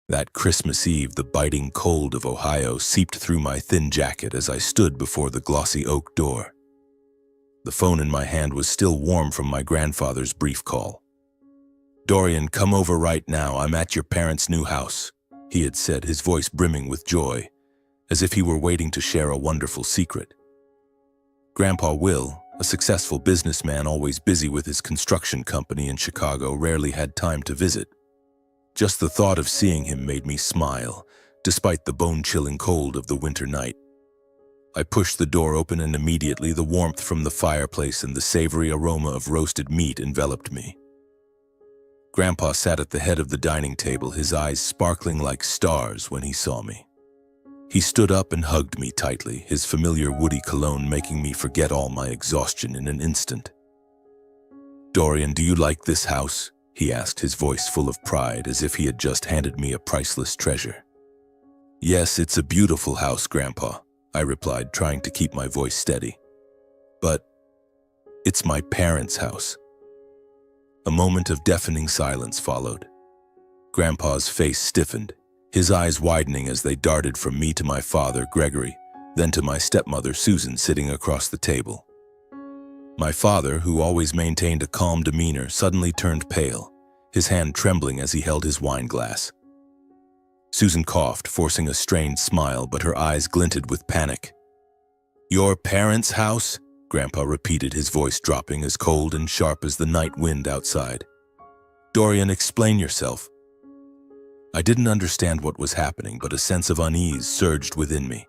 That Christmas Eve, the biting cold of Ohio seeped through my thin jacket as I stood before the glossy oak door. The phone in my hand was still warm from my grandfather's brief call. "Dorian, come over right now. I'm at your parents' new house," he had said, his voice brimming with joy, as if he were waiting to share a wonderful secret. Grandpa Will, a successful businessman always busy with his construction company in Chicago, rarely had time to visit. Just the thought of seeing him made me smile, despite the bone-chilling cold of the winter night. I pushed the door open and immediately the warmth from the fireplace and the savory aroma of roasted meat enveloped me. Grandpa sat at the head of the dining table, his eyes sparkling like stars when he saw me. He stood up and hugged me tightly, his familiar woody cologne making me forget all my exhaustion in an instant. "Dorian, do you like this house?" he asked, his voice full of pride, as if he had just handed me a priceless treasure. "Yes, it's a beautiful house, Grandpa," I replied, trying to keep my voice steady. "But it's my parents' house." A moment of deafening silence followed. Grandpa's face stiffened, his eyes widening as they darted from me to my father, Gregory, then to my stepmother, Susan, sitting across the table. My father, who always maintained a calm demeanor, suddenly turned pale, his hand trembling as he held his wine glass. Susan coughed, forcing a strained smile, but her eyes glinted with panic. "Your parents' house?" Grandpa repeated, his voice dropping as cold and sharp as the night wind outside. "Dorian, explain yourself." I didn't understand what was happening, but a sense of unease surged within me.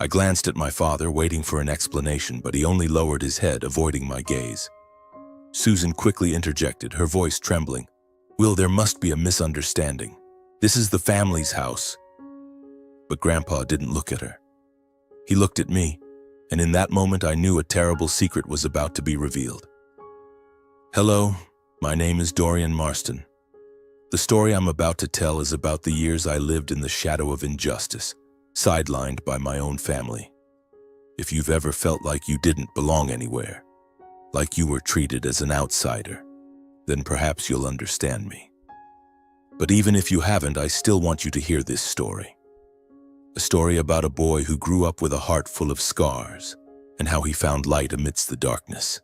I glanced at my father, waiting for an explanation, but he only lowered his head, avoiding my gaze. Susan quickly interjected, her voice trembling. "Will, there must be a misunderstanding. This is the family's house." But Grandpa didn't look at her. He looked at me, and in that moment I knew a terrible secret was about to be revealed. "Hello, my name is Dorian Marston. The story I'm about to tell is about the years I lived in the shadow of injustice, sidelined by my own family. If you've ever felt like you didn't belong anywhere, like you were treated as an outsider, then perhaps you'll understand me. But even if you haven't, I still want you to hear this story. A story about a boy who grew up with a heart full of scars, and how he found light amidst the darkness.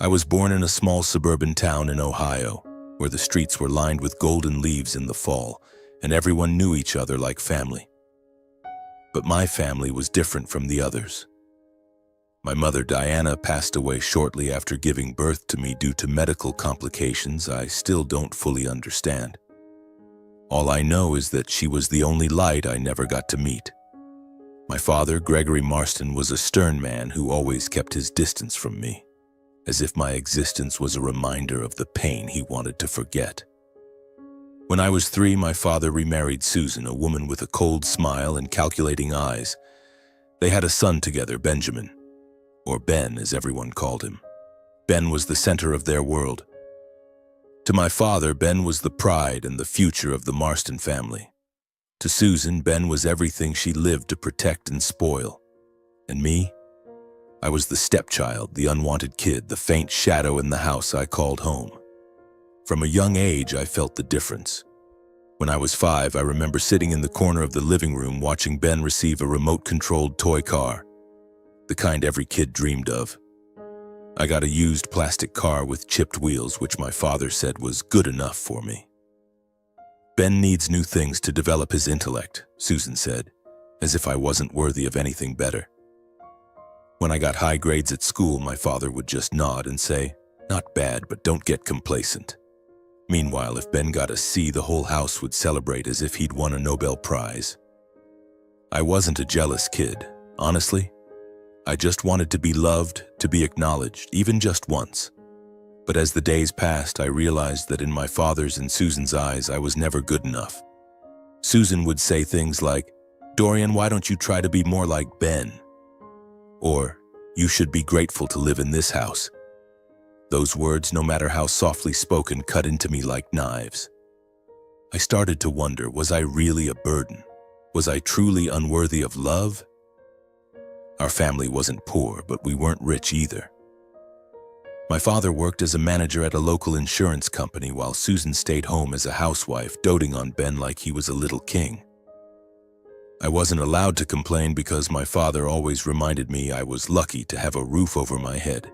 I was born in a small suburban town in Ohio, where the streets were lined with golden leaves in the fall, and everyone knew each other like family. But my family was different from the others. My mother, Diana, passed away shortly after giving birth to me due to medical complications I still don't fully understand. All I know is that she was the only light I never got to meet. My father, Gregory Marston, was a stern man who always kept his distance from me, as if my existence was a reminder of the pain he wanted to forget. When I was 3, my father remarried Susan, a woman with a cold smile and calculating eyes. They had a son together, Benjamin, or Ben as everyone called him. Ben was the center of their world. To my father, Ben was the pride and the future of the Marston family. To Susan, Ben was everything she lived to protect and spoil. And me? I was the stepchild, the unwanted kid, the faint shadow in the house I called home. From a young age, I felt the difference. When I was 5, I remember sitting in the corner of the living room watching Ben receive a remote-controlled toy car, the kind every kid dreamed of. I got a used plastic car with chipped wheels, which my father said was good enough for me. "Ben needs new things to develop his intellect," Susan said, as if I wasn't worthy of anything better. When I got high grades at school, my father would just nod and say, "Not bad, but don't get complacent." Meanwhile, if Ben got a C, the whole house would celebrate as if he'd won a Nobel Prize. I wasn't a jealous kid, honestly. I just wanted to be loved, to be acknowledged, even just once. But as the days passed, I realized that in my father's and Susan's eyes, I was never good enough. Susan would say things like, "Dorian, why don't you try to be more like Ben?" Or, "You should be grateful to live in this house." Those words, no matter how softly spoken, cut into me like knives. I started to wonder, was I really a burden? Was I truly unworthy of love? Our family wasn't poor, but we weren't rich either. My father worked as a manager at a local insurance company while Susan stayed home as a housewife, doting on Ben like he was a little king. I wasn't allowed to complain because my father always reminded me I was lucky to have a roof over my head.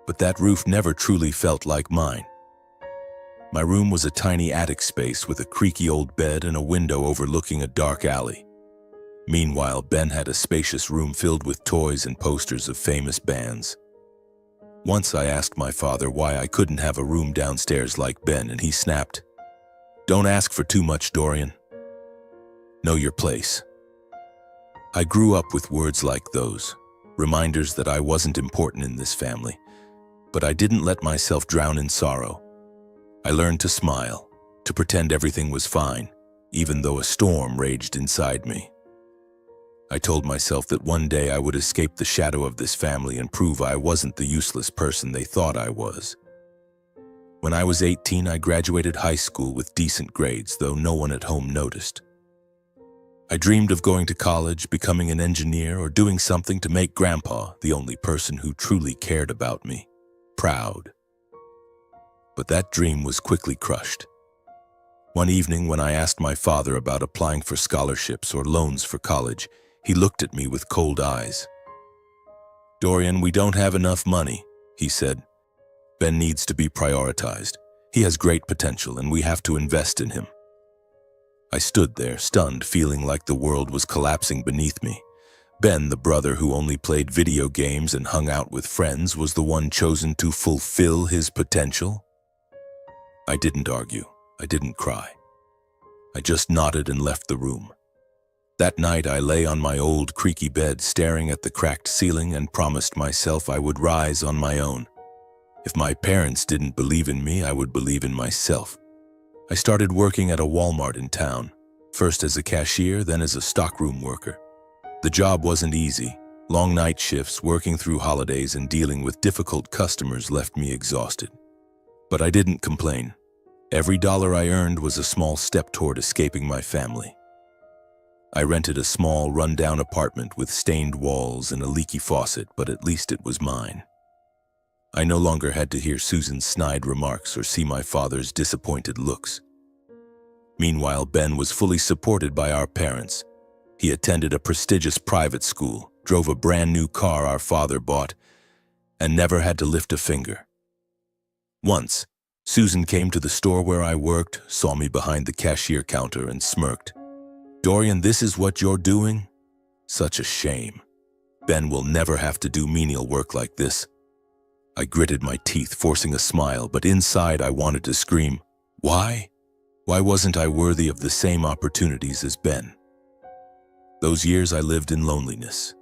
But that roof never truly felt like mine. My room was a tiny attic space with a creaky old bed and a window overlooking a dark alley. Meanwhile, Ben had a spacious room filled with toys and posters of famous bands. Once I asked my father why I couldn't have a room downstairs like Ben, and he snapped, "Don't ask for too much, Dorian. Know your place." I grew up with words like those, reminders that I wasn't important in this family, but I didn't let myself drown in sorrow. I learned to smile, to pretend everything was fine, even though a storm raged inside me. I told myself that one day I would escape the shadow of this family and prove I wasn't the useless person they thought I was. When I was 18, I graduated high school with decent grades, though no one at home noticed. I dreamed of going to college, becoming an engineer, or doing something to make Grandpa, the only person who truly cared about me, proud. But that dream was quickly crushed. One evening, when I asked my father about applying for scholarships or loans for college, he looked at me with cold eyes. "Dorian, we don't have enough money," he said. "Ben needs to be prioritized. He has great potential, and we have to invest in him." I stood there, stunned, feeling like the world was collapsing beneath me. Ben, the brother who only played video games and hung out with friends, was the one chosen to fulfill his potential. I didn't argue. I didn't cry. I just nodded and left the room. That night, I lay on my old creaky bed, staring at the cracked ceiling, and promised myself I would rise on my own. If my parents didn't believe in me, I would believe in myself. I started working at a Walmart in town, first as a cashier, then as a stockroom worker. The job wasn't easy. Long night shifts, working through holidays, and dealing with difficult customers left me exhausted. But I didn't complain. Every dollar I earned was a small step toward escaping my family. I rented a small, run-down apartment with stained walls and a leaky faucet, but at least it was mine. I no longer had to hear Susan's snide remarks or see my father's disappointed looks. Meanwhile, Ben was fully supported by our parents. He attended a prestigious private school, drove a brand new car our father bought, and never had to lift a finger. Once, Susan came to the store where I worked, saw me behind the cashier counter, and smirked. "Dorian, this is what you're doing? Such a shame. Ben will never have to do menial work like this." I gritted my teeth, forcing a smile, but inside I wanted to scream, "Why? Why wasn't I worthy of the same opportunities as Ben?" Those years I lived in loneliness.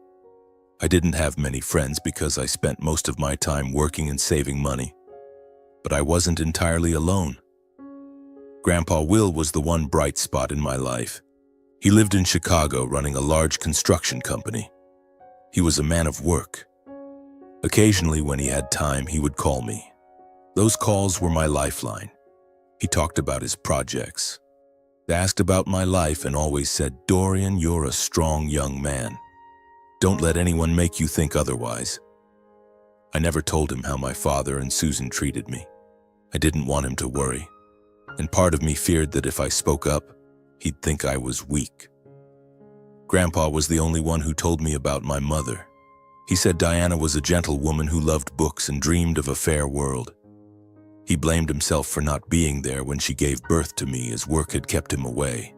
I didn't have many friends because I spent most of my time working and saving money. But I wasn't entirely alone. Grandpa Will was the one bright spot in my life. He lived in Chicago, running a large construction company. He was a man of work. Occasionally, when he had time, he would call me. Those calls were my lifeline. He talked about his projects, asked about my life, and always said, "Dorian, you're a strong young man. Don't let anyone make you think otherwise." I never told him how my father and Susan treated me. I didn't want him to worry, and part of me feared that if I spoke up, he'd think I was weak. Grandpa was the only one who told me about my mother. He said Diana was a gentle woman who loved books and dreamed of a fair world. He blamed himself for not being there when she gave birth to me, as work had kept him away.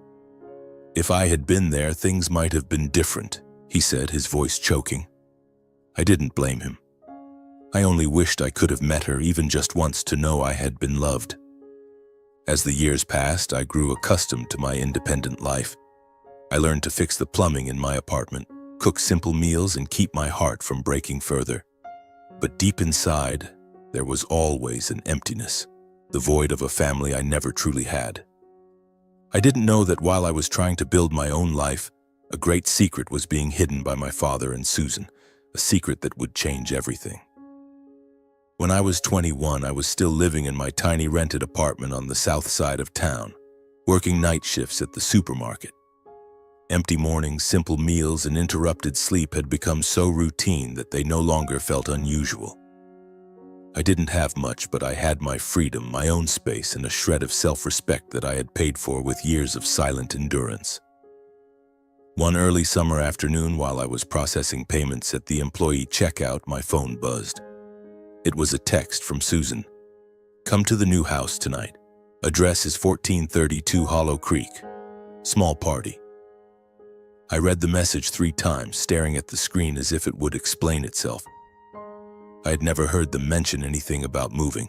"If I had been there, things might have been different," he said, his voice choking. I didn't blame him. I only wished I could have met her even just once to know I had been loved. As the years passed, I grew accustomed to my independent life. I learned to fix the plumbing in my apartment, cook simple meals, and keep my heart from breaking further. But deep inside, there was always an emptiness, the void of a family I never truly had. I didn't know that while I was trying to build my own life, a great secret was being hidden by my father and Susan, a secret that would change everything. When I was 21, I was still living in my tiny rented apartment on the south side of town, working night shifts at the supermarket. Empty mornings, simple meals, and interrupted sleep had become so routine that they no longer felt unusual. I didn't have much, but I had my freedom, my own space, and a shred of self-respect that I had paid for with years of silent endurance. One early summer afternoon, while I was processing payments at the employee checkout, my phone buzzed. It was a text from Susan. "Come to the new house tonight. Address is 1432 Hollow Creek. Small party." I read the message 3 times, staring at the screen as if it would explain itself. I had never heard them mention anything about moving.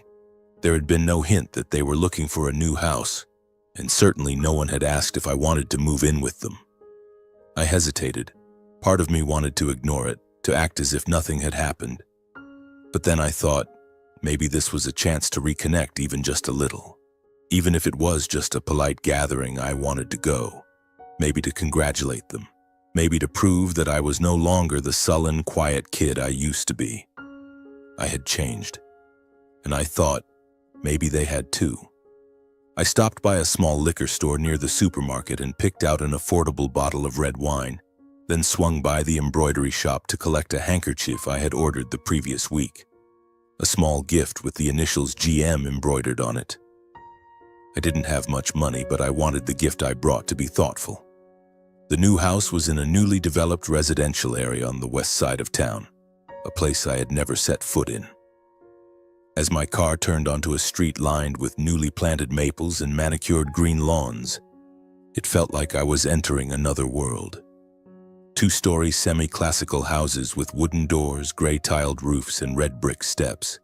There had been no hint that they were looking for a new house, and certainly no one had asked if I wanted to move in with them. I hesitated. Part of me wanted to ignore it, to act as if nothing had happened. But then I thought, maybe this was a chance to reconnect even just a little. Even if it was just a polite gathering, I wanted to go. Maybe to congratulate them. Maybe to prove that I was no longer the sullen, quiet kid I used to be. I had changed. And I thought, maybe they had too. I stopped by a small liquor store near the supermarket and picked out an affordable bottle of red wine, then swung by the embroidery shop to collect a handkerchief I had ordered the previous week. A small gift with the initials GM embroidered on it. I didn't have much money, but I wanted the gift I brought to be thoughtful. The new house was in a newly developed residential area on the west side of town, a place I had never set foot in. As my car turned onto a street lined with newly planted maples and manicured green lawns, it felt like I was entering another world. 2-story semi-classical houses with wooden doors, gray-tiled roofs, and red brick steps.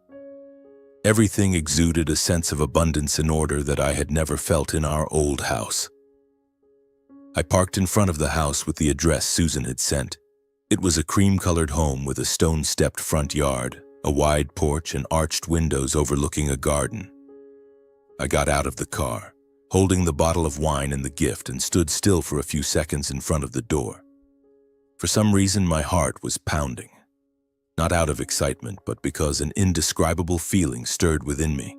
Everything exuded a sense of abundance and order that I had never felt in our old house. I parked in front of the house with the address Susan had sent. It was a cream-colored home with a stone-stepped front yard, a wide porch, and arched windows overlooking a garden. I got out of the car, holding the bottle of wine and the gift, and stood still for a few seconds in front of the door. For some reason, my heart was pounding. Not out of excitement, but because an indescribable feeling stirred within me,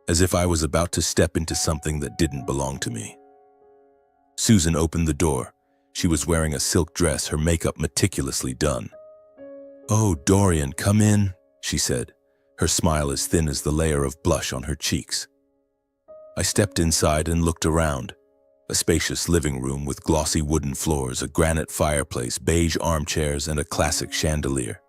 as if I was about to step into something that didn't belong to me. Susan opened the door. She was wearing a silk dress, her makeup meticulously done. "Oh, Dorian, come in," she said, her smile as thin as the layer of blush on her cheeks. I stepped inside and looked around. A spacious living room with glossy wooden floors, a granite fireplace, beige armchairs, and a classic chandelier.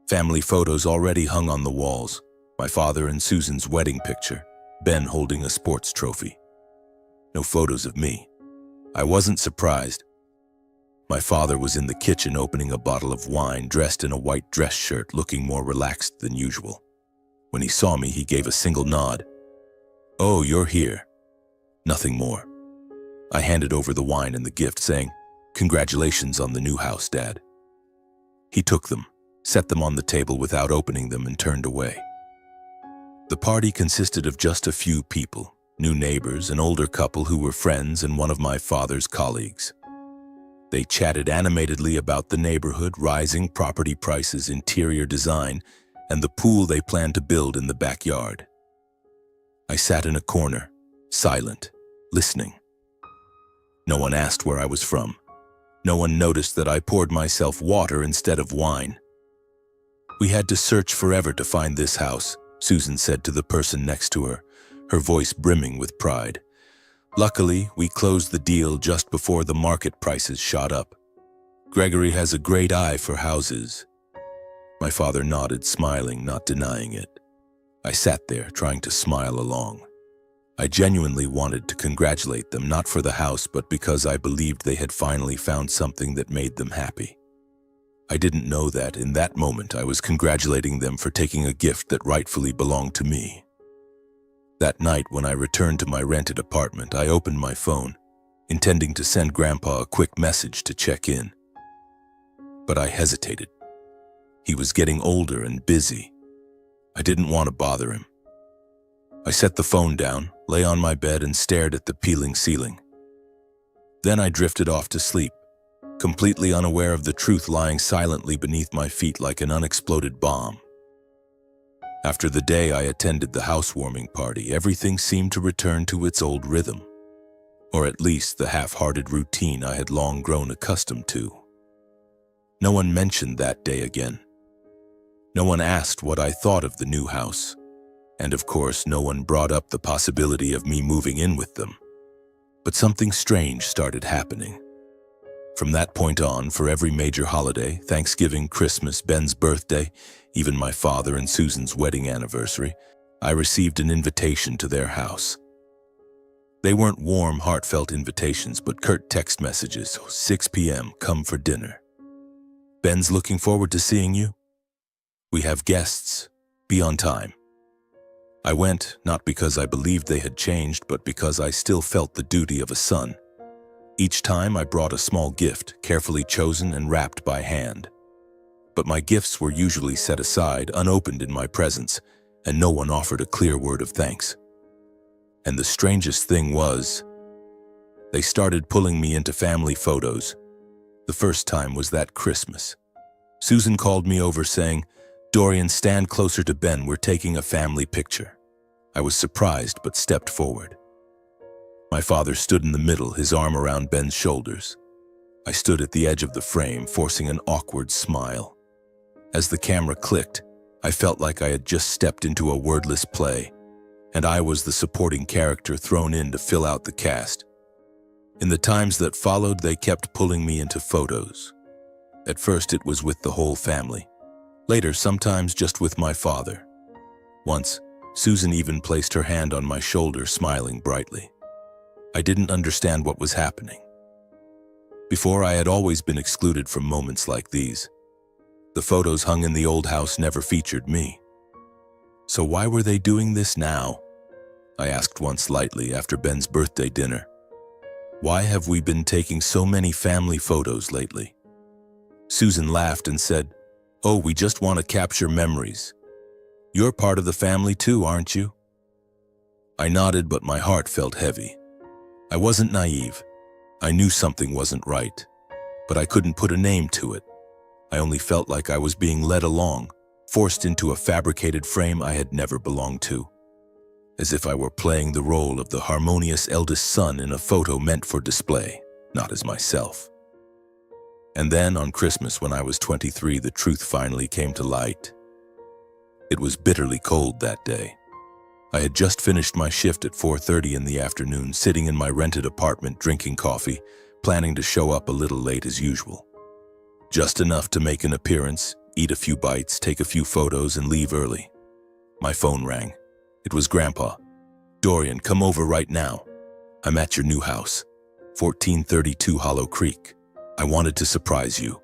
Family photos already hung on the walls. My father and Susan's wedding picture, Ben holding a sports trophy. No photos of me. I wasn't surprised. My father was in the kitchen opening a bottle of wine, dressed in a white dress shirt, looking more relaxed than usual. When he saw me, he gave a single nod. "Oh, you're here." Nothing more. I handed over the wine and the gift, saying, "Congratulations on the new house, Dad." He took them, set them on the table without opening them, and turned away. The party consisted of just a few people, new neighbors, an older couple who were friends, and one of my father's colleagues. They chatted animatedly about the neighborhood, rising property prices, interior design, and the pool they planned to build in the backyard. I sat in a corner, silent, listening. No one asked where I was from. No one noticed that I poured myself water instead of wine. "We had to search forever to find this house," Susan said to the person next to her, her voice brimming with pride. "Luckily, we closed the deal just before the market prices shot up. Gregory has a great eye for houses." My father nodded, smiling, not denying it. I sat there, trying to smile along. I genuinely wanted to congratulate them, not for the house, but because I believed they had finally found something that made them happy. I didn't know that in that moment I was congratulating them for taking a gift that rightfully belonged to me. That night, when I returned to my rented apartment, I opened my phone, intending to send Grandpa a quick message to check in. But I hesitated. He was getting older and busy. I didn't want to bother him. I set the phone down, lay on my bed, and stared at the peeling ceiling. Then I drifted off to sleep, completely unaware of the truth lying silently beneath my feet like an unexploded bomb. After the day I attended the housewarming party, everything seemed to return to its old rhythm, or at least the half-hearted routine I had long grown accustomed to. No one mentioned that day again. No one asked what I thought of the new house, and of course, no one brought up the possibility of me moving in with them. But something strange started happening. From that point on, for every major holiday, Thanksgiving, Christmas, Ben's birthday, even my father and Susan's wedding anniversary, I received an invitation to their house. They weren't warm, heartfelt invitations, but curt text messages, 6 p.m., come for dinner. Ben's looking forward to seeing you. We have guests. Be on time. I went, not because I believed they had changed, but because I still felt the duty of a son. Each time I brought a small gift, carefully chosen and wrapped by hand. But my gifts were usually set aside, unopened in my presence, and no one offered a clear word of thanks. And the strangest thing was, they started pulling me into family photos. The first time was that Christmas. Susan called me over saying, "Dorian, stand closer to Ben, we're taking a family picture." I was surprised but stepped forward. My father stood in the middle, his arm around Ben's shoulders. I stood at the edge of the frame, forcing an awkward smile. As the camera clicked, I felt like I had just stepped into a wordless play, and I was the supporting character thrown in to fill out the cast. In the times that followed, they kept pulling me into photos. At first, it was with the whole family. Later, sometimes just with my father. Once, Susan even placed her hand on my shoulder, smiling brightly. I didn't understand what was happening. Before, I had always been excluded from moments like these. The photos hung in the old house never featured me. So why were they doing this now? I asked once lightly after Ben's birthday dinner. Why have we been taking so many family photos lately? Susan laughed and said, "Oh, we just want to capture memories. You're part of the family too, aren't you?" I nodded, but my heart felt heavy. I wasn't naive. I knew something wasn't right, but I couldn't put a name to it. I only felt like I was being led along, forced into a fabricated frame I had never belonged to. As if I were playing the role of the harmonious eldest son in a photo meant for display, not as myself. And then, on Christmas when I was 23, the truth finally came to light. It was bitterly cold that day. I had just finished my shift at 4:30 in the afternoon, sitting in my rented apartment drinking coffee, planning to show up a little late as usual. Just enough to make an appearance, eat a few bites, take a few photos, and leave early. My phone rang. It was Grandpa. "Dorian, come over right now. I'm at your new house, 1432 Hollow Creek. I wanted to surprise you."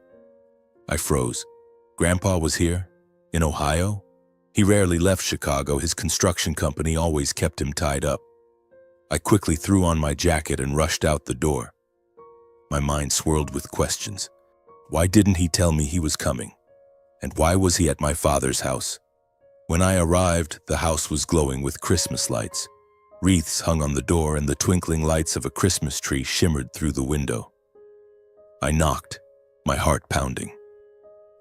I froze. Grandpa was here? In Ohio? He rarely left Chicago. His construction company always kept him tied up. I quickly threw on my jacket and rushed out the door. My mind swirled with questions. Why didn't he tell me he was coming? And why was he at my father's house? When I arrived, the house was glowing with Christmas lights. Wreaths hung on the door and the twinkling lights of a Christmas tree shimmered through the window. I knocked, my heart pounding.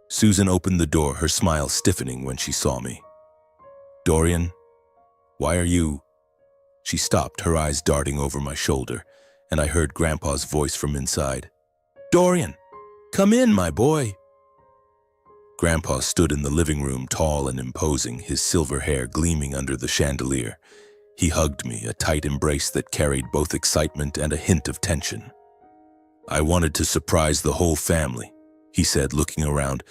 Susan opened the door, her smile stiffening when she saw me. "Dorian, why are you—" She stopped, her eyes darting over my shoulder, and I heard Grandpa's voice from inside. "Dorian, come in, my boy." Grandpa stood in the living room, tall and imposing, his silver hair gleaming under the chandelier. He hugged me, a tight embrace that carried both excitement and a hint of tension. "I wanted to surprise the whole family," he said, looking around.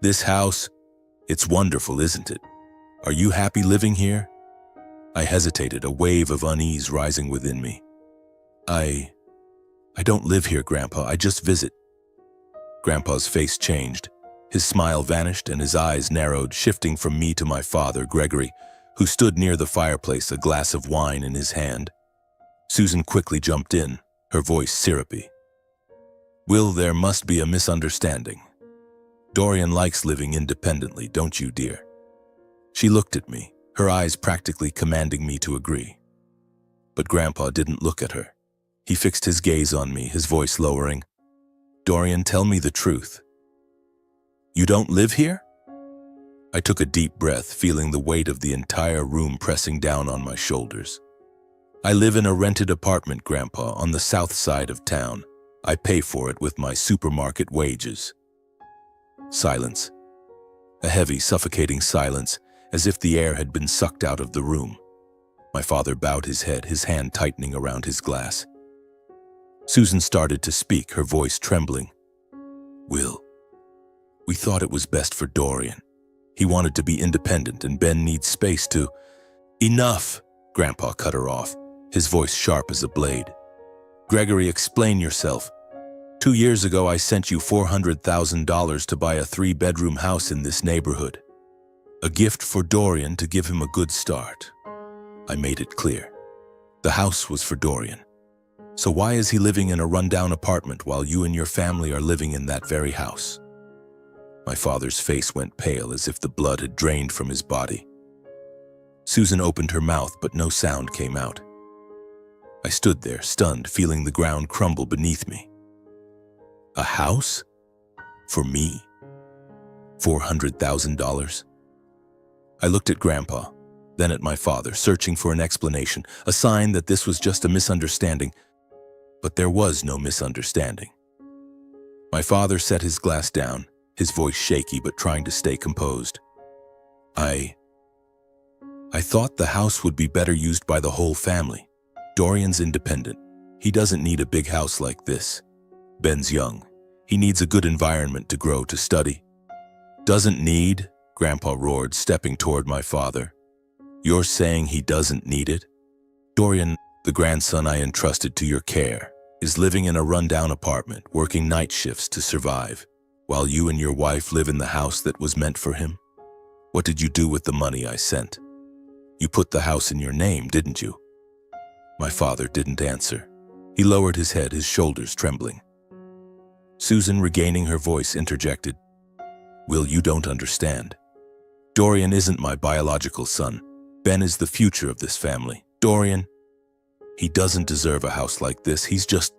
"This house, it's wonderful, isn't it? Are you happy living here?" I hesitated, a wave of unease rising within me. I don't live here, Grandpa. I just visit." Grandpa's face changed. His smile vanished and his eyes narrowed, shifting from me to my father, Gregory, who stood near the fireplace, a glass of wine in his hand. Susan quickly jumped in, her voice syrupy. "Will, there must be a misunderstanding. Dorian likes living independently, don't you, dear?" She looked at me, her eyes practically commanding me to agree. But Grandpa didn't look at her. He fixed his gaze on me, his voice lowering. "Dorian, tell me the truth. You don't live here?" I took a deep breath, feeling the weight of the entire room pressing down on my shoulders. "I live in a rented apartment, Grandpa, on the south side of town. I pay for it with my supermarket wages." Silence. A heavy, suffocating silence, as if the air had been sucked out of the room. My father bowed his head, his hand tightening around his glass. Susan started to speak, her voice trembling. "Will, we thought it was best for Dorian. He wanted to be independent and Ben needs space to—" "Enough!" Grandpa cut her off, his voice sharp as a blade. "Gregory, explain yourself. 2 years ago I sent you $400,000 to buy a 3-bedroom house in this neighborhood. A gift for Dorian to give him a good start. I made it clear. The house was for Dorian. So why is he living in a rundown apartment while you and your family are living in that very house?" My father's face went pale as if the blood had drained from his body. Susan opened her mouth, but no sound came out. I stood there, stunned, feeling the ground crumble beneath me. A house? For me? $400,000? I looked at Grandpa, then at my father, searching for an explanation, a sign that this was just a misunderstanding. But there was no misunderstanding. My father set his glass down, his voice shaky but trying to stay composed. I thought the house would be better used by the whole family. Dorian's independent. He doesn't need a big house like this. Ben's young. He needs a good environment to grow, to study. Doesn't need? Grandpa roared, stepping toward my father. You're saying he doesn't need it? Dorian, the grandson I entrusted to your care, is living in a rundown apartment, working night shifts to survive, while you and your wife live in the house that was meant for him. What did you do with the money I sent? You put the house in your name, didn't you? My father didn't answer. He lowered his head, his shoulders trembling. Susan, regaining her voice, interjected. Will, you don't understand. Dorian isn't my biological son. Ben is the future of this family. Dorian, he doesn't deserve a house like this. He's just...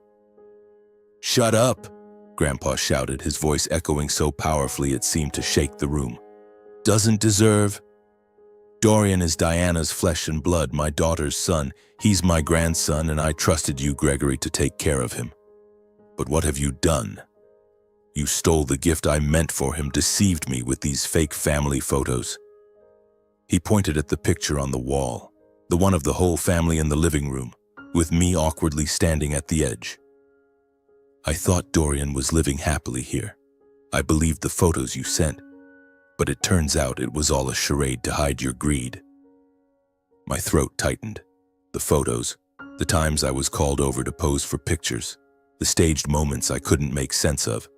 Shut up, Grandpa shouted, his voice echoing so powerfully it seemed to shake the room. Doesn't deserve? Dorian is Diana's flesh and blood, my daughter's son. He's my grandson, and I trusted you, Gregory, to take care of him. But what have you done? You stole the gift I meant for him, deceived me with these fake family photos. He pointed at the picture on the wall, the one of the whole family in the living room, with me awkwardly standing at the edge. I thought Dorian was living happily here. I believed the photos you sent, but it turns out it was all a charade to hide your greed. My throat tightened. The photos, the times I was called over to pose for pictures, the staged moments I couldn't make sense of.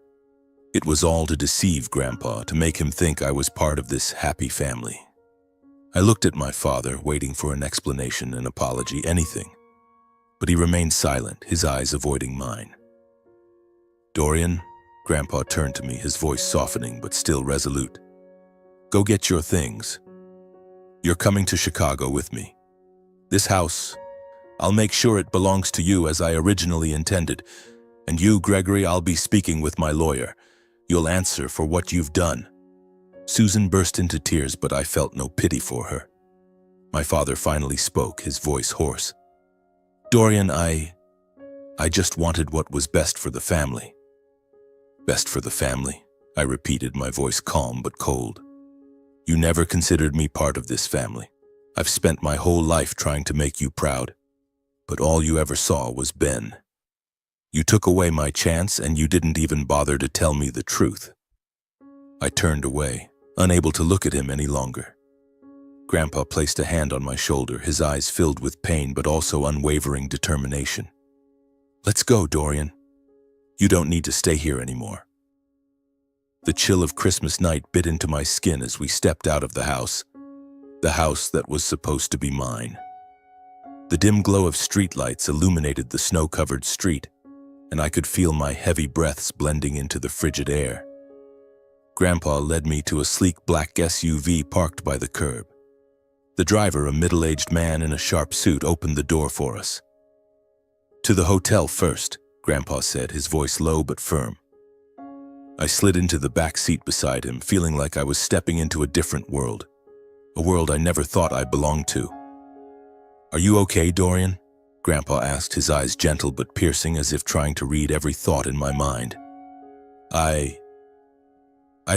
It was all to deceive Grandpa, to make him think I was part of this happy family. I looked at my father, waiting for an explanation, an apology, anything. But he remained silent, his eyes avoiding mine. Dorian, Grandpa turned to me, his voice softening but still resolute. Go get your things. You're coming to Chicago with me. This house, I'll make sure it belongs to you as I originally intended. And you, Gregory, I'll be speaking with my lawyer. You'll answer for what you've done. Susan burst into tears, but I felt no pity for her. My father finally spoke, his voice hoarse. Dorian, I just wanted what was best for the family. Best for the family, I repeated, my voice calm but cold. You never considered me part of this family. I've spent my whole life trying to make you proud, but all you ever saw was Ben. You took away my chance, and you didn't even bother to tell me the truth. I turned away, unable to look at him any longer. Grandpa placed a hand on my shoulder, his eyes filled with pain but also unwavering determination. Let's go, Dorian. You don't need to stay here anymore. The chill of Christmas night bit into my skin as we stepped out of the house that was supposed to be mine. The dim glow of streetlights illuminated the snow-covered street, and I could feel my heavy breaths blending into the frigid air. Grandpa led me to a sleek black SUV parked by the curb. The driver, a middle-aged man in a sharp suit, opened the door for us. To the hotel first, Grandpa said, his voice low but firm. I slid into the back seat beside him, feeling like I was stepping into a different world, a world I never thought I belonged to. Are you okay, Dorian? Grandpa asked, his eyes gentle but piercing, as if trying to read every thought in my mind. I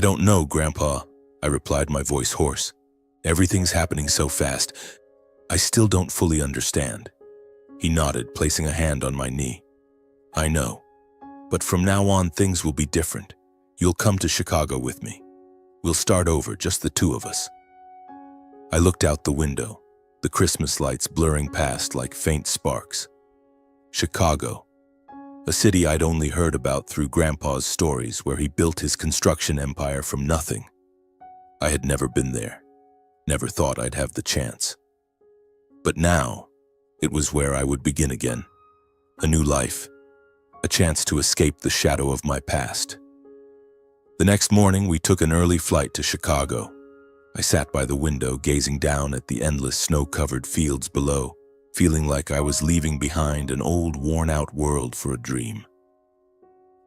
don't know, Grandpa. I replied, my voice hoarse. Everything's happening so fast. I still don't fully understand. He nodded, placing a hand on my knee. I know. But from now on, things will be different. You'll come to Chicago with me. We'll start over, just the two of us. I looked out the window, the Christmas lights blurring past like faint sparks. Chicago, a city I'd only heard about through Grandpa's stories, where he built his construction empire from nothing. I had never been there, never thought I'd have the chance. But now, it was where I would begin again. A new life, a chance to escape the shadow of my past. The next morning, we took an early flight to Chicago. I sat by the window, gazing down at the endless snow-covered fields below, feeling like I was leaving behind an old, worn-out world for a dream.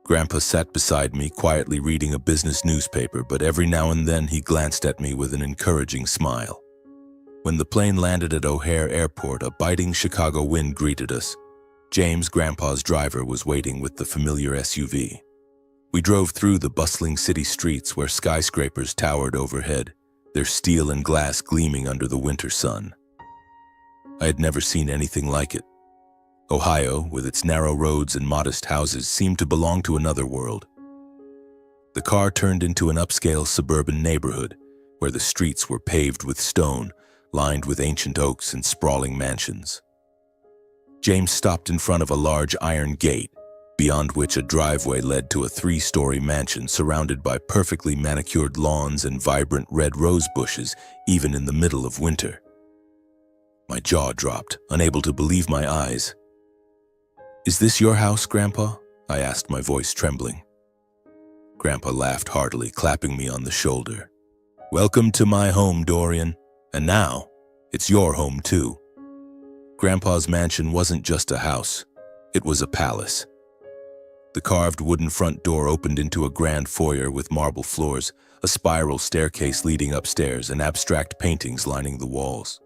Grandpa sat beside me, quietly reading a business newspaper, but every now and then he glanced at me with an encouraging smile. When the plane landed at O'Hare Airport, a biting Chicago wind greeted us. James, Grandpa's driver, was waiting with the familiar SUV. We drove through the bustling city streets where skyscrapers towered overhead, their steel and glass gleaming under the winter sun. I had never seen anything like it. Ohio, with its narrow roads and modest houses, seemed to belong to another world. The car turned into an upscale suburban neighborhood where the streets were paved with stone, lined with ancient oaks and sprawling mansions. James stopped in front of a large iron gate, beyond which a driveway led to a 3-story mansion surrounded by perfectly manicured lawns and vibrant red rose bushes, even in the middle of winter. My jaw dropped, unable to believe my eyes. "Is this your house, Grandpa?" I asked, my voice trembling. Grandpa laughed heartily, clapping me on the shoulder. "Welcome to my home, Dorian. And now, it's your home too." Grandpa's mansion wasn't just a house, it was a palace. The carved wooden front door opened into a grand foyer with marble floors, a spiral staircase leading upstairs, and abstract paintings lining the walls.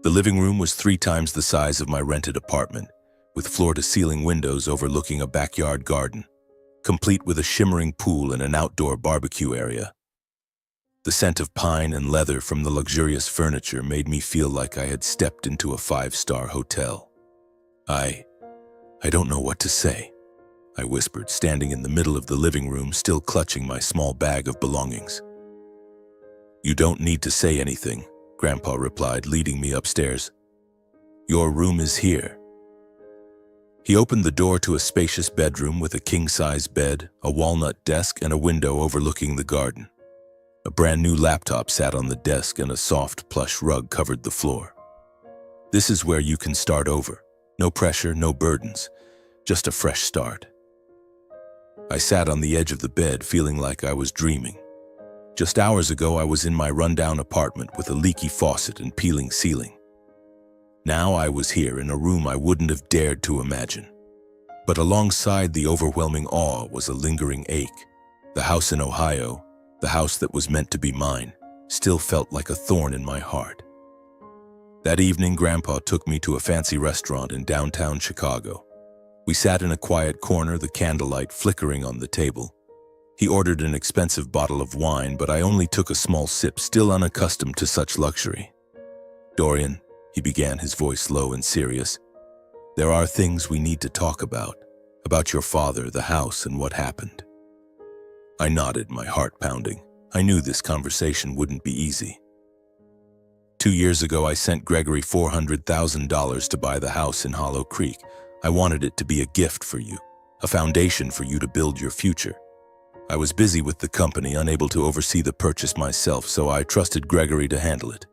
The living room was 3 times the size of my rented apartment, with floor-to-ceiling windows overlooking a backyard garden, complete with a shimmering pool and an outdoor barbecue area. The scent of pine and leather from the luxurious furniture made me feel like I had stepped into a 5-star hotel. I don't know what to say," I whispered, standing in the middle of the living room, still clutching my small bag of belongings. "You don't need to say anything," Grandpa replied, leading me upstairs. "Your room is here." He opened the door to a spacious bedroom with a king-size bed, a walnut desk, and a window overlooking the garden. A brand-new laptop sat on the desk and a soft, plush rug covered the floor. "This is where you can start over. No pressure, no burdens. Just a fresh start." I sat on the edge of the bed, feeling like I was dreaming. Just hours ago, I was in my rundown apartment with a leaky faucet and peeling ceiling. Now I was here in a room I wouldn't have dared to imagine. But alongside the overwhelming awe was a lingering ache. The house in Ohio, the house that was meant to be mine, still felt like a thorn in my heart. That evening, Grandpa took me to a fancy restaurant in downtown Chicago. We sat in a quiet corner, the candlelight flickering on the table. He ordered an expensive bottle of wine, but I only took a small sip, still unaccustomed to such luxury. "Dorian," he began, his voice low and serious, "there are things we need to talk about your father, the house, and what happened." I nodded, my heart pounding. I knew this conversation wouldn't be easy. 2 years ago, I sent Gregory $400,000 to buy the house in Hollow Creek. I wanted it to be a gift for you, a foundation for you to build your future. I was busy with the company, unable to oversee the purchase myself, so I trusted Gregory to handle it.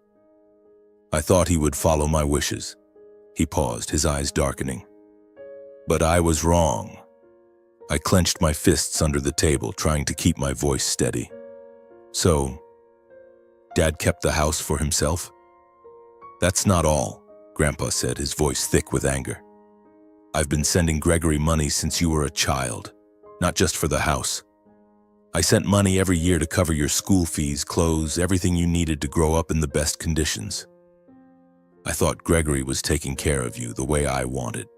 I thought he would follow my wishes. He paused, his eyes darkening. But I was wrong. I clenched my fists under the table, trying to keep my voice steady. "So, Dad kept the house for himself?" "That's not all," Grandpa said, his voice thick with anger. "I've been sending Gregory money since you were a child, not just for the house. I sent money every year to cover your school fees, clothes, everything you needed to grow up in the best conditions. I thought Gregory was taking care of you the way I wanted.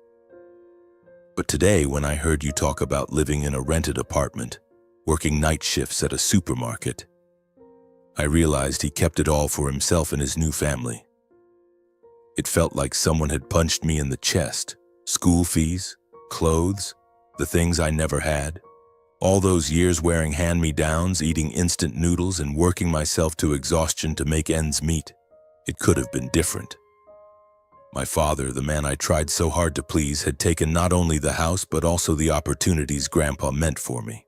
But today, when I heard you talk about living in a rented apartment, working night shifts at a supermarket, I realized he kept it all for himself and his new family. It felt like someone had punched me in the chest. School fees, clothes, the things I never had. All those years wearing hand-me-downs, eating instant noodles, and working myself to exhaustion to make ends meet. It could have been different. My father, the man I tried so hard to please, had taken not only the house but also the opportunities Grandpa meant for me.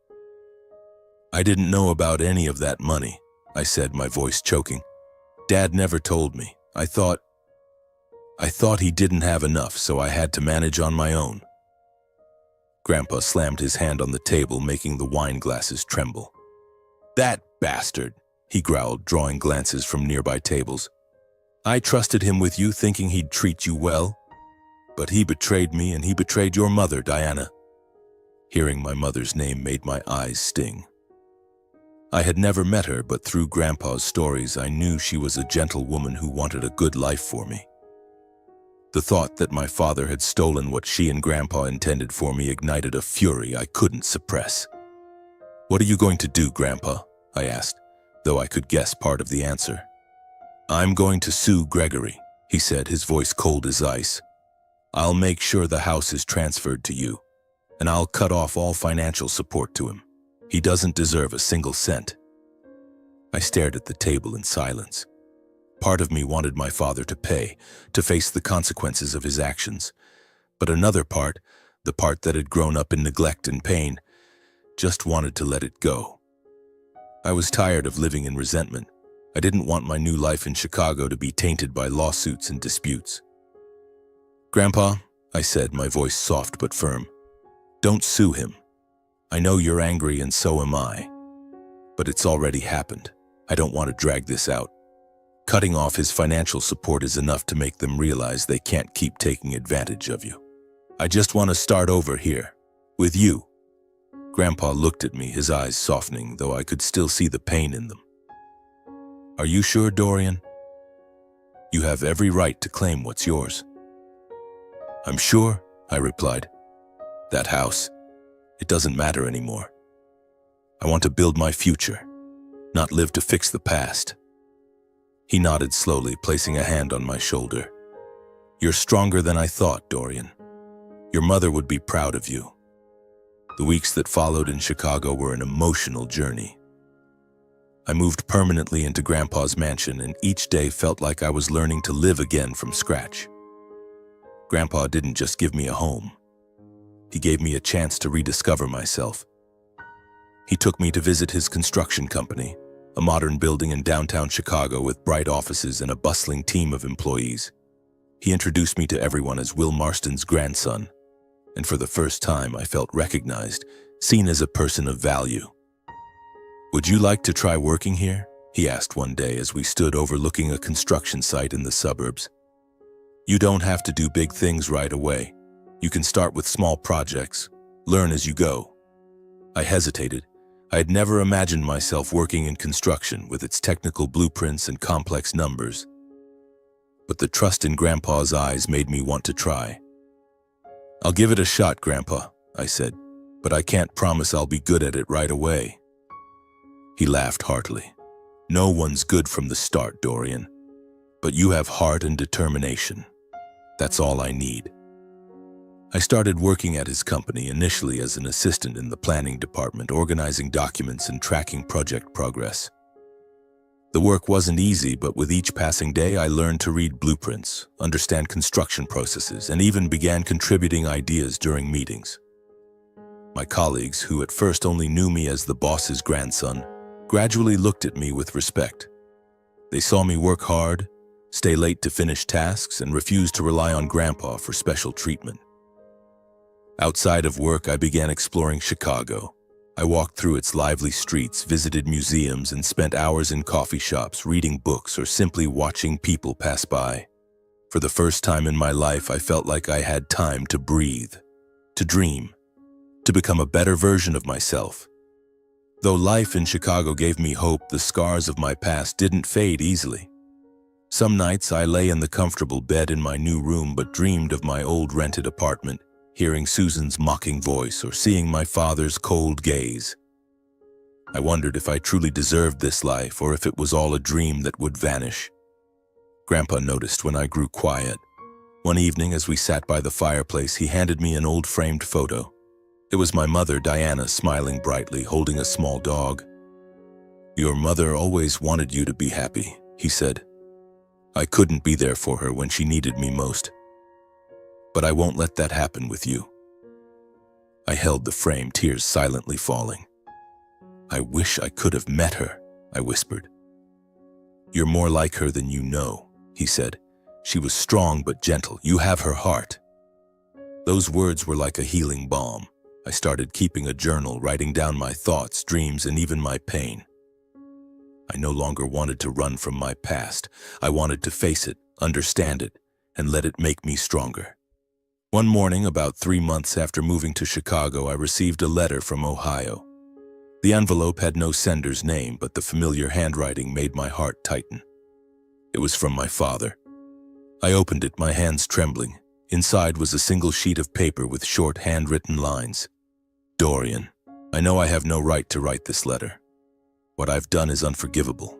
I didn't know about any of that money, I said, my voice choking. Dad never told me. I thought he didn't have enough, so I had to manage on my own. Grandpa slammed his hand on the table, making the wine glasses tremble. That bastard, he growled, drawing glances from nearby tables. I trusted him with you, thinking he'd treat you well. But he betrayed me, and he betrayed your mother, Diana. Hearing my mother's name made my eyes sting. I had never met her, but through Grandpa's stories, I knew she was a gentle woman who wanted a good life for me. The thought that my father had stolen what she and Grandpa intended for me ignited a fury I couldn't suppress. What are you going to do, Grandpa? I asked, though I could guess part of the answer. I'm going to sue Gregory, he said, his voice cold as ice. I'll make sure the house is transferred to you, and I'll cut off all financial support to him. He doesn't deserve a single cent. I stared at the table in silence. Part of me wanted my father to pay, to face the consequences of his actions. But another part, the part that had grown up in neglect and pain, just wanted to let it go. I was tired of living in resentment. I didn't want my new life in Chicago to be tainted by lawsuits and disputes. Grandpa, I said, my voice soft but firm, don't sue him. I know you're angry and so am I. But it's already happened. I don't want to drag this out. Cutting off his financial support is enough to make them realize they can't keep taking advantage of you. I just want to start over here, with you. Grandpa looked at me, his eyes softening, though I could still see the pain in them. Are you sure, Dorian? You have every right to claim what's yours. I'm sure, I replied. That house, it doesn't matter anymore. I want to build my future, not live to fix the past. He nodded slowly, placing a hand on my shoulder. You're stronger than I thought, Dorian. Your mother would be proud of you. The weeks that followed in Chicago were an emotional journey. I moved permanently into Grandpa's mansion, and each day felt like I was learning to live again from scratch. Grandpa didn't just give me a home. He gave me a chance to rediscover myself. He took me to visit his construction company, a modern building in downtown Chicago with bright offices and a bustling team of employees. He introduced me to everyone as Will Marston's grandson, and for the first time I felt recognized, seen as a person of value. Would you like to try working here? He asked one day as we stood overlooking a construction site in the suburbs. You don't have to do big things right away. You can start with small projects, learn as you go. I hesitated. I had never imagined myself working in construction with its technical blueprints and complex numbers. But the trust in Grandpa's eyes made me want to try. I'll give it a shot, Grandpa, I said, but I can't promise I'll be good at it right away. He laughed heartily. No one's good from the start, Dorian. But you have heart and determination. That's all I need. I started working at his company initially as an assistant in the planning department, organizing documents and tracking project progress. The work wasn't easy, but with each passing day I learned to read blueprints, understand construction processes, and even began contributing ideas during meetings. My colleagues, who at first only knew me as the boss's grandson, gradually looked at me with respect. They saw me work hard, stay late to finish tasks, and refuse to rely on Grandpa for special treatment. Outside of work, I began exploring Chicago. I walked through its lively streets, visited museums, and spent hours in coffee shops, reading books, or simply watching people pass by. For the first time in my life, I felt like I had time to breathe, to dream, to become a better version of myself. Though life in Chicago gave me hope, the scars of my past didn't fade easily. Some nights I lay in the comfortable bed in my new room but dreamed of my old rented apartment, hearing Susan's mocking voice or seeing my father's cold gaze. I wondered if I truly deserved this life or if it was all a dream that would vanish. Grandpa noticed when I grew quiet. One evening, as we sat by the fireplace, he handed me an old framed photo. It was my mother, Diana, smiling brightly, holding a small dog. "Your mother always wanted you to be happy," he said. "I couldn't be there for her when she needed me most. But I won't let that happen with you." I held the frame, tears silently falling. "I wish I could have met her," I whispered. "You're more like her than you know," he said. "She was strong but gentle. You have her heart." Those words were like a healing balm. I started keeping a journal, writing down my thoughts, dreams, and even my pain. I no longer wanted to run from my past. I wanted to face it, understand it, and let it make me stronger. One morning, about 3 months after moving to Chicago, I received a letter from Ohio. The envelope had no sender's name, but the familiar handwriting made my heart tighten. It was from my father. I opened it, my hands trembling. Inside was a single sheet of paper with short handwritten lines. "Dorian, I know I have no right to write this letter. What I've done is unforgivable.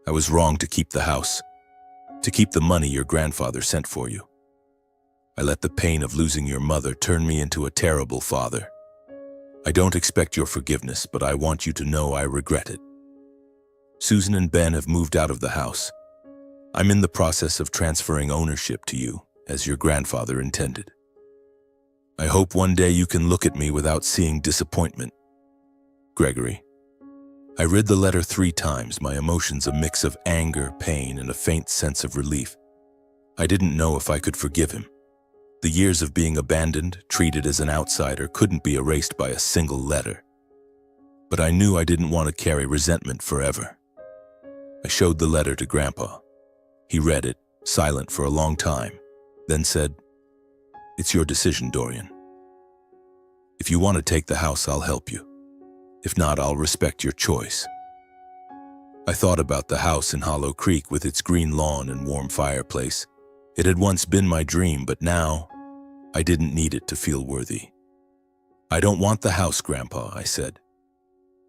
I was wrong to keep the house, to keep the money your grandfather sent for you. I let the pain of losing your mother turn me into a terrible father. I don't expect your forgiveness, but I want you to know I regret it. Susan and Ben have moved out of the house. I'm in the process of transferring ownership to you, as your grandfather intended. I hope one day you can look at me without seeing disappointment. Gregory." I read the letter 3 times, my emotions a mix of anger, pain, and a faint sense of relief. I didn't know if I could forgive him. The years of being abandoned, treated as an outsider, couldn't be erased by a single letter. But I knew I didn't want to carry resentment forever. I showed the letter to Grandpa. He read it, silent for a long time, then said, "It's your decision, Dorian. If you want to take the house, I'll help you. If not, I'll respect your choice." I thought about the house in Hollow Creek with its green lawn and warm fireplace. It had once been my dream, but now I didn't need it to feel worthy. "I don't want the house, Grandpa," I said.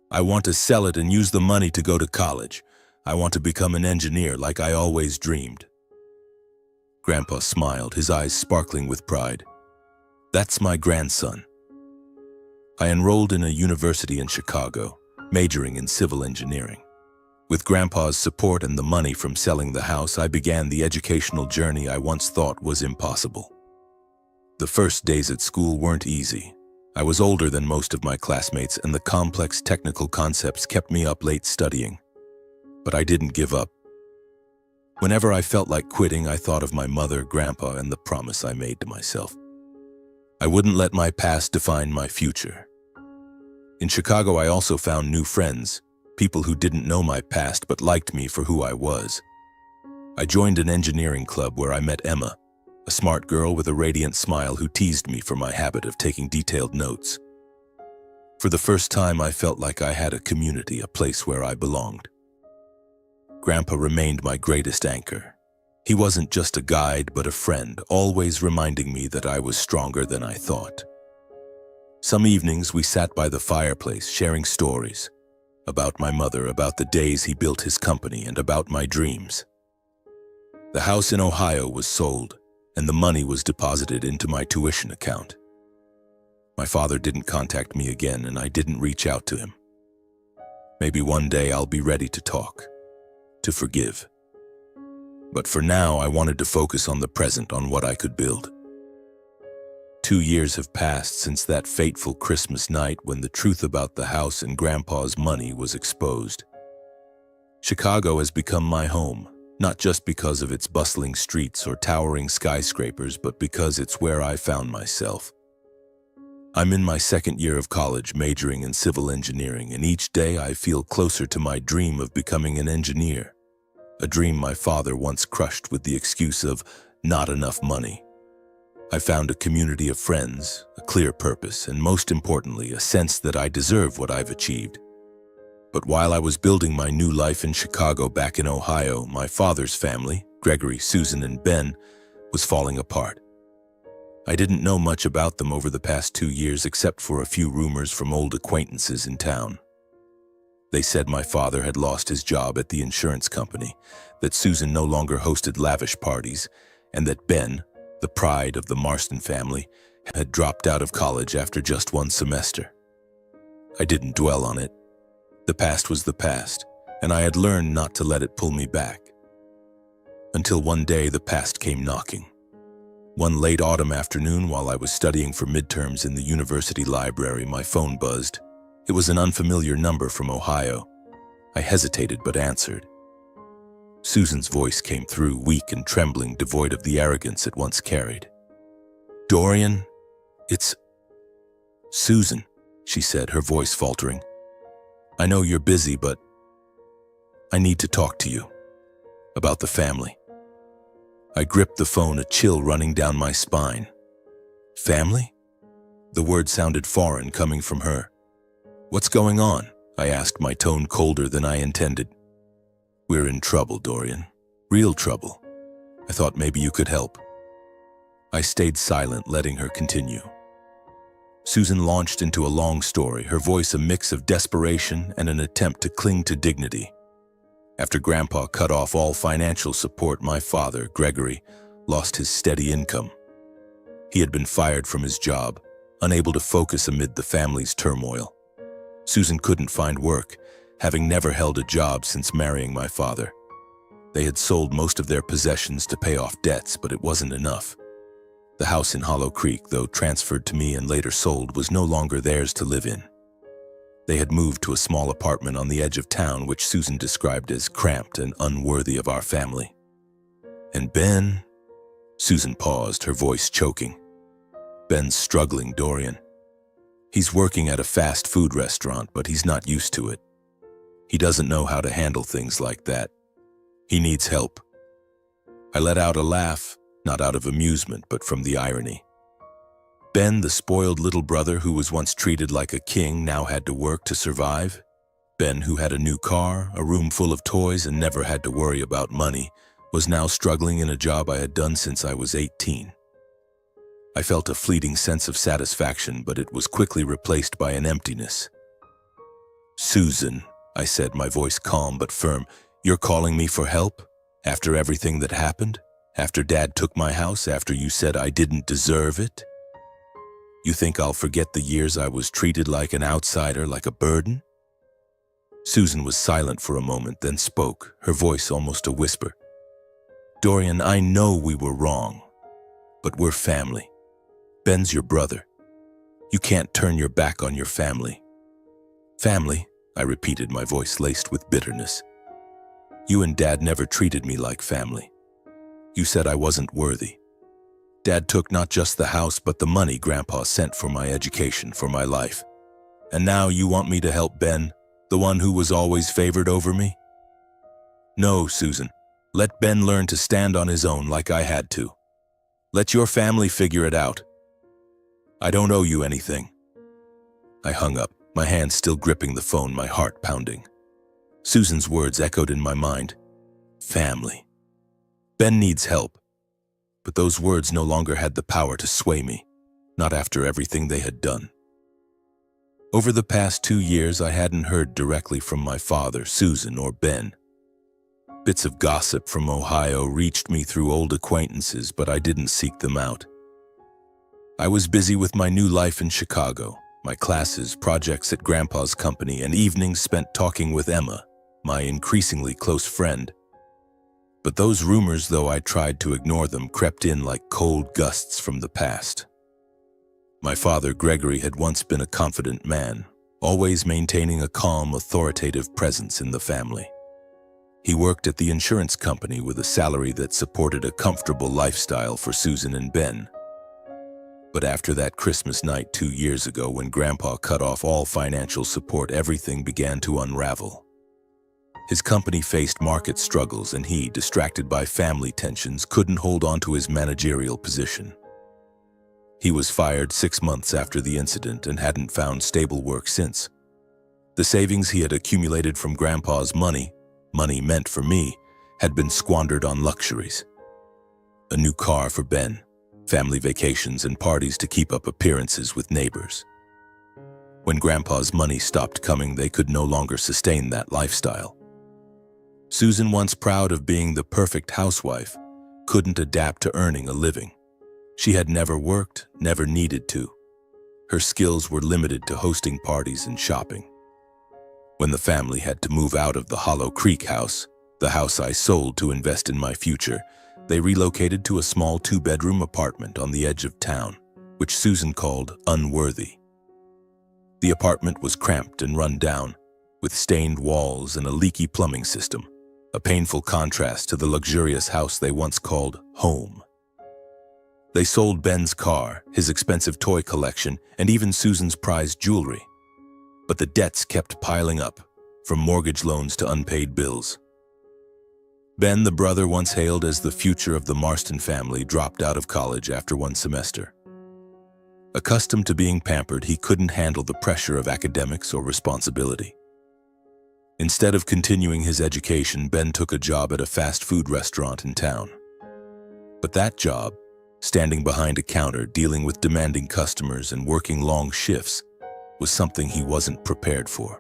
"I want to sell it and use the money to go to college. I want to become an engineer like I always dreamed." Grandpa smiled, his eyes sparkling with pride. "That's my grandson." I enrolled in a university in Chicago, majoring in civil engineering. With Grandpa's support and the money from selling the house, I began the educational journey I once thought was impossible. The first days at school weren't easy. I was older than most of my classmates, and the complex technical concepts kept me up late studying. But I didn't give up. Whenever I felt like quitting, I thought of my mother, Grandpa, and the promise I made to myself. I wouldn't let my past define my future. In Chicago, I also found new friends, people who didn't know my past but liked me for who I was. I joined an engineering club where I met Emma, a smart girl with a radiant smile who teased me for my habit of taking detailed notes. For the first time, I felt like I had a community, a place where I belonged. Grandpa remained my greatest anchor. He wasn't just a guide, but a friend, always reminding me that I was stronger than I thought. Some evenings we sat by the fireplace, sharing stories about my mother, about the days he built his company, and about my dreams. The house in Ohio was sold, and the money was deposited into my tuition account. My father didn't contact me again, and I didn't reach out to him. Maybe one day I'll be ready to talk, to forgive. But for now, I wanted to focus on the present, on what I could build. 2 years have passed since that fateful Christmas night when the truth about the house and Grandpa's money was exposed. Chicago has become my home, not just because of its bustling streets or towering skyscrapers, but because it's where I found myself. I'm in my 2nd year of college, majoring in civil engineering, and each day I feel closer to my dream of becoming an engineer. A dream my father once crushed with the excuse of not enough money. I found a community of friends, a clear purpose, and most importantly, a sense that I deserve what I've achieved. But while I was building my new life in Chicago, back in Ohio, my father's family, Gregory, Susan, and Ben, was falling apart. I didn't know much about them over the past 2 years except for a few rumors from old acquaintances in town. They said my father had lost his job at the insurance company, that Susan no longer hosted lavish parties, and that Ben, the pride of the Marston family, had dropped out of college after just one semester. I didn't dwell on it. The past was the past, and I had learned not to let it pull me back. Until one day the past came knocking. One late autumn afternoon while I was studying for midterms in the university library, my phone buzzed. It was an unfamiliar number from Ohio. I hesitated but answered. Susan's voice came through, weak and trembling, devoid of the arrogance it once carried. "Dorian, it's Susan," she said, her voice faltering. "I know you're busy, but I need to talk to you about the family." I gripped the phone, a chill running down my spine. "Family?" The word sounded foreign coming from her. "What's going on?" I asked, my tone colder than I intended. "We're in trouble, Dorian. Real trouble. I thought maybe you could help." I stayed silent, letting her continue. Susan launched into a long story, her voice a mix of desperation and an attempt to cling to dignity. After Grandpa cut off all financial support, my father, Gregory, lost his steady income. He had been fired from his job, unable to focus amid the family's turmoil. Susan couldn't find work, having never held a job since marrying my father. They had sold most of their possessions to pay off debts, but it wasn't enough. The house in Hollow Creek, though transferred to me and later sold, was no longer theirs to live in. They had moved to a small apartment on the edge of town, which Susan described as cramped and unworthy of our family. "And Ben?" Susan paused, her voice choking. "Ben's struggling, Dorian. He's working at a fast food restaurant, but he's not used to it. He doesn't know how to handle things like that. He needs help." I let out a laugh, not out of amusement, but from the irony. Ben, the spoiled little brother who was once treated like a king, now had to work to survive. Ben, who had a new car, a room full of toys, and never had to worry about money, was now struggling in a job I had done since I was 18. I felt a fleeting sense of satisfaction, but it was quickly replaced by an emptiness. "Susan," I said, my voice calm but firm, "you're calling me for help? After everything that happened? After Dad took my house? After you said I didn't deserve it? You think I'll forget the years I was treated like an outsider, like a burden?" Susan was silent for a moment, then spoke, her voice almost a whisper. "Dorian, I know we were wrong, but we're family. Ben's your brother. You can't turn your back on your family." "Family?" I repeated, my voice laced with bitterness. "You and Dad never treated me like family. You said I wasn't worthy. Dad took not just the house, but the money Grandpa sent for my education, for my life. And now you want me to help Ben, the one who was always favored over me? No, Susan. Let Ben learn to stand on his own like I had to. Let your family figure it out. I don't owe you anything." I hung up, my hand still gripping the phone, my heart pounding. Susan's words echoed in my mind. Family. Ben needs help. But those words no longer had the power to sway me, not after everything they had done. Over the past 2 years, I hadn't heard directly from my father, Susan, or Ben. Bits of gossip from Ohio reached me through old acquaintances, but I didn't seek them out. I was busy with my new life in Chicago, my classes, projects at Grandpa's company, and evenings spent talking with Emma, my increasingly close friend. But those rumors, though I tried to ignore them, crept in like cold gusts from the past. My father, Gregory, had once been a confident man, always maintaining a calm, authoritative presence in the family. He worked at the insurance company with a salary that supported a comfortable lifestyle for Susan and Ben. But after that Christmas night 2 years ago, when Grandpa cut off all financial support, everything began to unravel. His company faced market struggles, and he, distracted by family tensions, couldn't hold on to his managerial position. He was fired 6 months after the incident and hadn't found stable work since. The savings he had accumulated from Grandpa's money meant for me, had been squandered on luxuries. A new car for Ben, family vacations and parties to keep up appearances with neighbors. When Grandpa's money stopped coming, they could no longer sustain that lifestyle. Susan, once proud of being the perfect housewife, couldn't adapt to earning a living. She had never worked, never needed to. Her skills were limited to hosting parties and shopping. When the family had to move out of the Hollow Creek house, the house I sold to invest in my future, they relocated to a small 2-bedroom apartment on the edge of town, which Susan called unworthy. The apartment was cramped and run down, with stained walls and a leaky plumbing system, a painful contrast to the luxurious house they once called home. They sold Ben's car, his expensive toy collection, and even Susan's prized jewelry. But the debts kept piling up, from mortgage loans to unpaid bills. Ben, the brother once hailed as the future of the Marston family, dropped out of college after one semester. Accustomed to being pampered, he couldn't handle the pressure of academics or responsibility. Instead of continuing his education, Ben took a job at a fast food restaurant in town. But that job, standing behind a counter, dealing with demanding customers and working long shifts, was something he wasn't prepared for.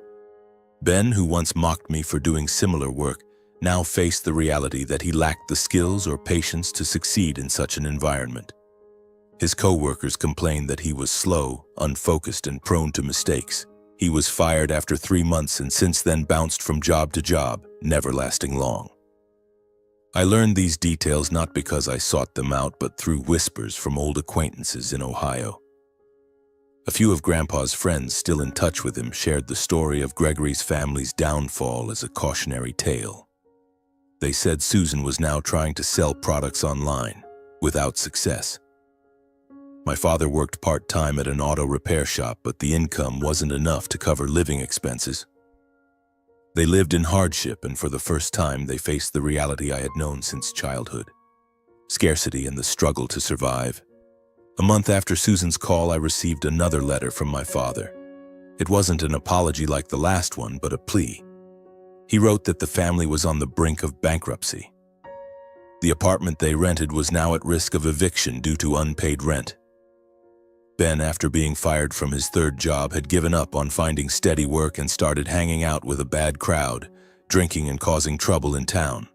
Ben, who once mocked me for doing similar work, now faced the reality that he lacked the skills or patience to succeed in such an environment. His co-workers complained that he was slow, unfocused, and prone to mistakes. He was fired after 3 months and since then bounced from job to job, never lasting long. I learned these details not because I sought them out, but through whispers from old acquaintances in Ohio. A few of Grandpa's friends still in touch with him shared the story of Gregory's family's downfall as a cautionary tale. They said Susan was now trying to sell products online, without success. My father worked part-time at an auto repair shop, but the income wasn't enough to cover living expenses. They lived in hardship, and for the first time they faced the reality I had known since childhood: scarcity and the struggle to survive. A month after Susan's call, I received another letter from my father. It wasn't an apology like the last one, but a plea. He wrote that the family was on the brink of bankruptcy. The apartment they rented was now at risk of eviction due to unpaid rent. Ben, after being fired from his third job, had given up on finding steady work and started hanging out with a bad crowd, drinking and causing trouble in town.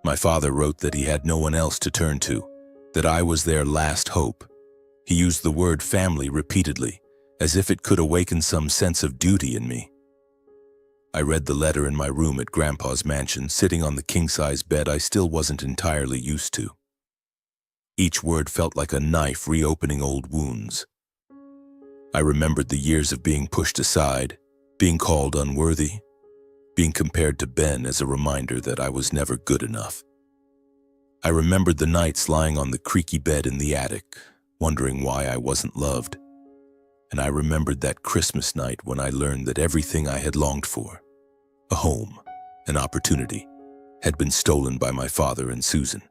My father wrote that he had no one else to turn to, that I was their last hope. He used the word family repeatedly, as if it could awaken some sense of duty in me. I read the letter in my room at Grandpa's mansion, sitting on the king-size bed I still wasn't entirely used to. Each word felt like a knife reopening old wounds. I remembered the years of being pushed aside, being called unworthy, being compared to Ben as a reminder that I was never good enough. I remembered the nights lying on the creaky bed in the attic, wondering why I wasn't loved. And I remembered that Christmas night when I learned that everything I had longed for, a home, an opportunity, had been stolen by my father and Susan.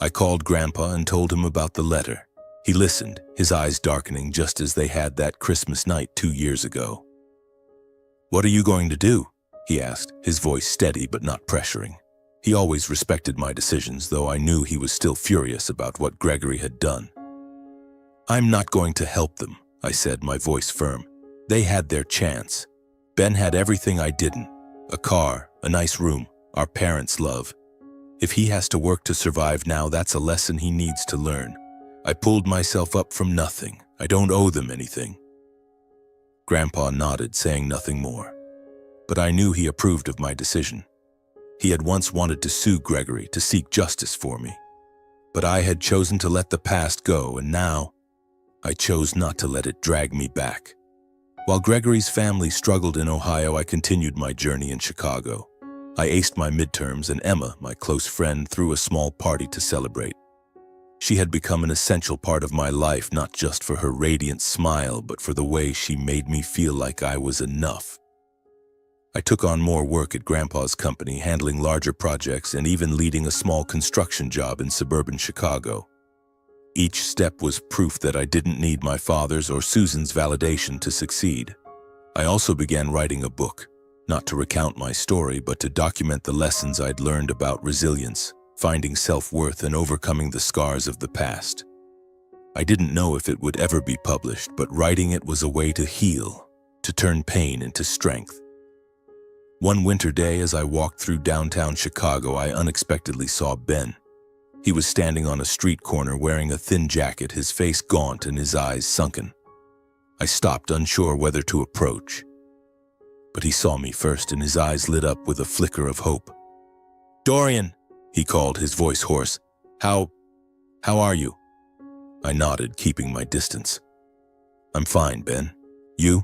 I called Grandpa and told him about the letter. He listened, his eyes darkening just as they had that Christmas night 2 years ago. "What are you going to do?" he asked, his voice steady but not pressuring. He always respected my decisions, though I knew he was still furious about what Gregory had done. "I'm not going to help them," I said, my voice firm. "They had their chance. Ben had everything I didn't: a car, a nice room, our parents' love. If he has to work to survive now, that's a lesson he needs to learn. I pulled myself up from nothing. I don't owe them anything." Grandpa nodded, saying nothing more. But I knew he approved of my decision. He had once wanted to sue Gregory, to seek justice for me. But I had chosen to let the past go, and now I chose not to let it drag me back. While Gregory's family struggled in Ohio, I continued my journey in Chicago. I aced my midterms, and Emma, my close friend, threw a small party to celebrate. She had become an essential part of my life, not just for her radiant smile, but for the way she made me feel like I was enough. I took on more work at Grandpa's company, handling larger projects and even leading a small construction job in suburban Chicago. Each step was proof that I didn't need my father's or Susan's validation to succeed. I also began writing a book. Not to recount my story, but to document the lessons I'd learned about resilience, finding self-worth, and overcoming the scars of the past. I didn't know if it would ever be published, but writing it was a way to heal, to turn pain into strength. One winter day, as I walked through downtown Chicago, I unexpectedly saw Ben. He was standing on a street corner wearing a thin jacket, his face gaunt and his eyes sunken. I stopped, unsure whether to approach. But he saw me first, and his eyes lit up with a flicker of hope. "Dorian," he called, his voice hoarse. How are you?" I nodded, keeping my distance. "I'm fine, Ben. You?"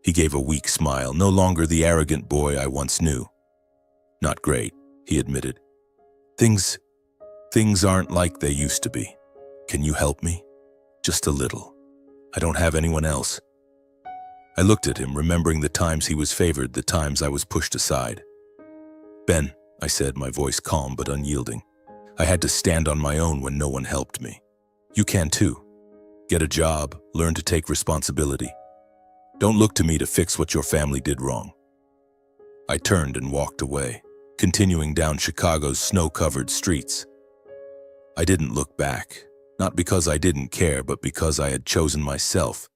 He gave a weak smile, no longer the arrogant boy I once knew. "Not great," he admitted. Things aren't like they used to be. Can you help me? Just a little. I don't have anyone else." I looked at him, remembering the times he was favored, the times I was pushed aside. "Ben," I said, my voice calm but unyielding. "I had to stand on my own when no one helped me. You can too. Get a job, learn to take responsibility. Don't look to me to fix what your family did wrong." I turned and walked away, continuing down Chicago's snow-covered streets. I didn't look back, not because I didn't care, but because I had chosen myself.